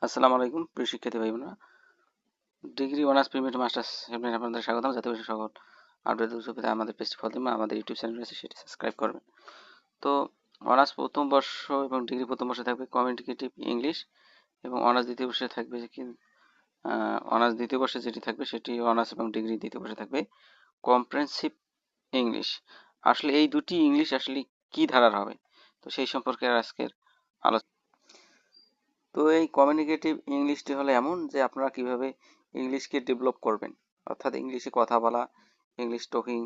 আসসালামু আলাইকুম প্রিয় শিক্ষার্থী ভাই বোনেরা। ডিগ্রি অনার্স প্রিমিয়ার মাস্টার্স সেমিনারে আপনাদের স্বাগতম। যাতে করে সকল আপডেট পেতে আমাদের পেজটি ফলো দিবেন, আমাদের ইউটিউব চ্যানেল আছে সেটি সাবস্ক্রাইব করবেন। তো অনার্স প্রথম বর্ষ এবং ডিগ্রি প্রথম বর্ষে থাকবে কমিউনিকেটিভ ইংলিশ, এবং অনার্স দ্বিতীয় বর্ষে থাকবে কি অনার্স দ্বিতীয় বর্ষে যেটি থাকবে সেটি অনার্স এবং ডিগ্রি দ্বিতীয় বর্ষে থাকবে কম্প্রেহেনসিভ ইংলিশ। আসলে এই দুটি ইংলিশ আসলে কি ধারার হবে, তো সেই সম্পর্কে আজকের আলোচনা। তো এই কমিউনিকেটিভ ইংলিশটি হলো এমন যে আপনারা কিভাবে ইংলিশকে ডেভেলপ করবেন, অর্থাৎ ইংলিশে কথা বলা, ইংলিশ টকিং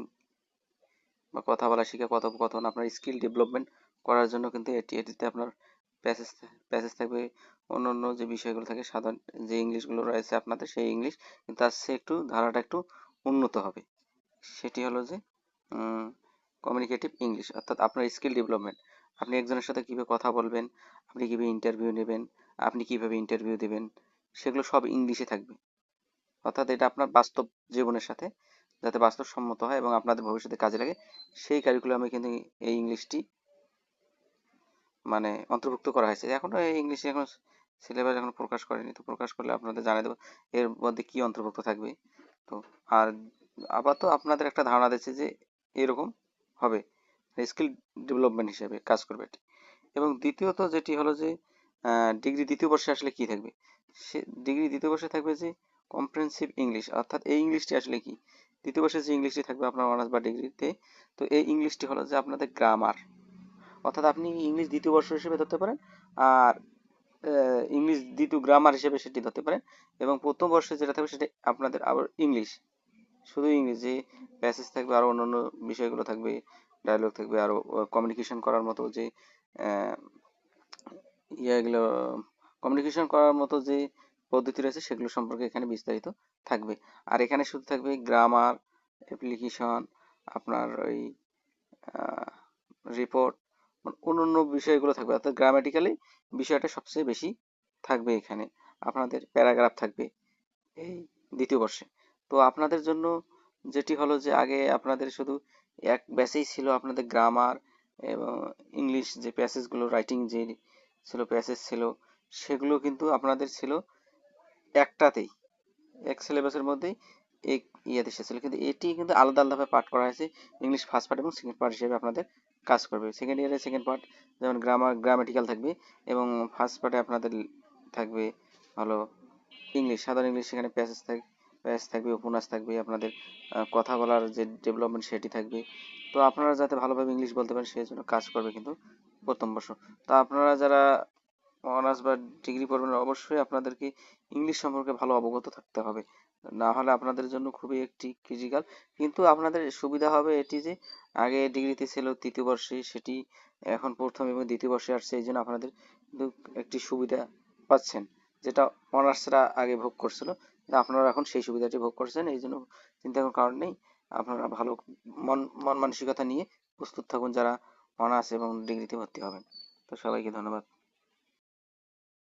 বা কথা বলা শিখে কথোপকথন আপনার স্কিল ডেভেলপমেন্ট করার জন্য কিন্তু এটিতে আপনার প্যাসেজ প্যাসেজ থাকবে। অন্য অন্য যে বিষয়গুলো থাকে সাধারণ যে ইংলিশগুলো রয়েছে আপনাদের, সেই ইংলিশ কিন্তু তার চেয়ে একটু ধারাটা একটু উন্নত হবে। সেটি হলো যে কমিউনিকেটিভ ইংলিশ, অর্থাৎ আপনার স্কিল ডেভেলপমেন্ট। আপনি একজনের সাথে কীভাবে কথা বলবেন, আপনি কীভাবে ইন্টারভিউ নেবেন, আপনি কীভাবে ইন্টারভিউ দেবেন, সেগুলো সব ইংলিশে থাকবে। অর্থাৎ এটা আপনার বাস্তব জীবনের সাথে যাতে বাস্তবসম্মত হয় এবং আপনাদের ভবিষ্যতে কাজে লাগে, সেই কারিকুলামে কিন্তু এই ইংলিশটি মানে অন্তর্ভুক্ত করা হয়েছে। এখনো এই ইংলিশে এখন সিলেবাস এখন প্রকাশ করেনি, তো প্রকাশ করলে আপনাদের জানিয়ে দেবো এর মধ্যে কি অন্তর্ভুক্ত থাকবে। তো আর আপাতত আপনাদের একটা ধারণা দিচ্ছে যে এরকম হবে, স্কিল ডেভেলপমেন্ট হিসেবে কাজ করবে এটি। এবং দ্বিতীয়ত যেটি হলো যে ডিগ্রি দ্বিতীয় বর্ষে আসলে কি থাকবে, সে ডিগ্রি দ্বিতীয় বর্ষে থাকবে যে কম্প্রিহেনসিভ ইংলিশ। অর্থাৎ এই ইংলিশটি আসলে কি, দ্বিতীয় বর্ষে যে ইংলিশটি থাকবে আপনার অনার্স বা ডিগ্রিতে, তো এই ইংলিশটি হলো যে আপনাদের গ্রামার। অর্থাৎ আপনি ইংলিশ দ্বিতীয় বর্ষ হিসেবে ধরতে পারেন, আর ইংলিশ দ্বিতীয় গ্রামার হিসেবে সেটি ধরতে পারেন। এবং প্রথম বর্ষে যেটা থাকবে সেটা আপনাদের আবার ইংলিশ, শুধু ইংলিশ, যে প্যাসেজ থাকবে আরও অন্যান্য বিষয়গুলো থাকবে, ডায়লগ থাকবে, আরও কমিউনিকেশন করার মতো যে আহ, এগুলো কমিউনিকেশন করার মতো যে পদ্ধতি রয়েছে সেগুলো সম্পর্কে এখানে বিস্তারিত থাকবে। আর এখানে শুধু থাকবে গ্রামার, অ্যাপ্লিকেশন, আপনার ওই রিপোর্ট, অন্যান্য বিষয়গুলো থাকবে। অর্থাৎ গ্রামাটিক্যালি বিষয়টা সবচেয়ে বেশি থাকবে এখানে। আপনাদের প্যারাগ্রাফ থাকবে এই দ্বিতীয় বর্ষে। তো আপনাদের জন্য যেটি হলো যে আগে আপনাদের শুধু এক ব্যাচেই ছিল আপনাদের গ্রামার এবং ইংলিশ যে প্যাসেজগুলো রাইটিং যে ছিল প্যাসেজ ছিল, সেগুলো কিন্তু আপনাদের ছিল একটাতেই, এক সিলেবাসের মধ্যেই এই ইয়েতে এসেছিল। কিন্তু এটি কিন্তু আলাদা আলাদাভাবে পাঠ করা হয়েছে, ইংলিশ ফার্স্ট পার্ট এবং সেকেন্ড পার্ট হিসেবে আপনাদের কাজ করবে। সেকেন্ড ইয়ারে সেকেন্ড পার্ট যেমন গ্রামাটিক্যাল থাকবে, এবং ফার্স্ট পার্টে আপনাদের থাকবে হলো ইংলিশ, সাধারণ ইংলিশ। সেখানে প্যাসেজ থাকবে, উপন্যাস থাকবে, আপনাদের কথা বলার যে ডেভেলপমেন্ট সেটি থাকবে। তো আপনারা যাতে ভালোভাবে ইংলিশ বলতে পারেন সেই জন্য কাজ করবে কিন্তু প্রথম বর্ষ। তো আপনারা যারা অনার্স বা ডিগ্রি পড়বেন অবশ্যই আপনাদেরকে ইংলিশ সম্পর্কে ভালো অবগত থাকতে হবে, না হলে আপনাদের জন্য খুবই একটি ক্রিটিক্যাল। কিন্তু আপনাদের সুবিধা হবে এটি যে আগে ডিগ্রিতে ছিল তৃতীয় বর্ষে, সেটি এখন প্রথম এবং দ্বিতীয় বর্ষে আসছে, এই জন্য আপনাদের কিন্তু একটি সুবিধা পাচ্ছেন যেটা অনার্সরা আগে ভোগ করছিল। আপনারা এখন সেই সুবিধাটি ভোগ করছেন, এই জন্য চিন্তা করার কারণ নেই। আপনারা ভালো মন মানসিকতা নিয়ে প্রস্তুত থাকুন যারা অনার্স এবং ডিগ্রিতে ভর্তি হবেন। তো সবাইকে ধন্যবাদ।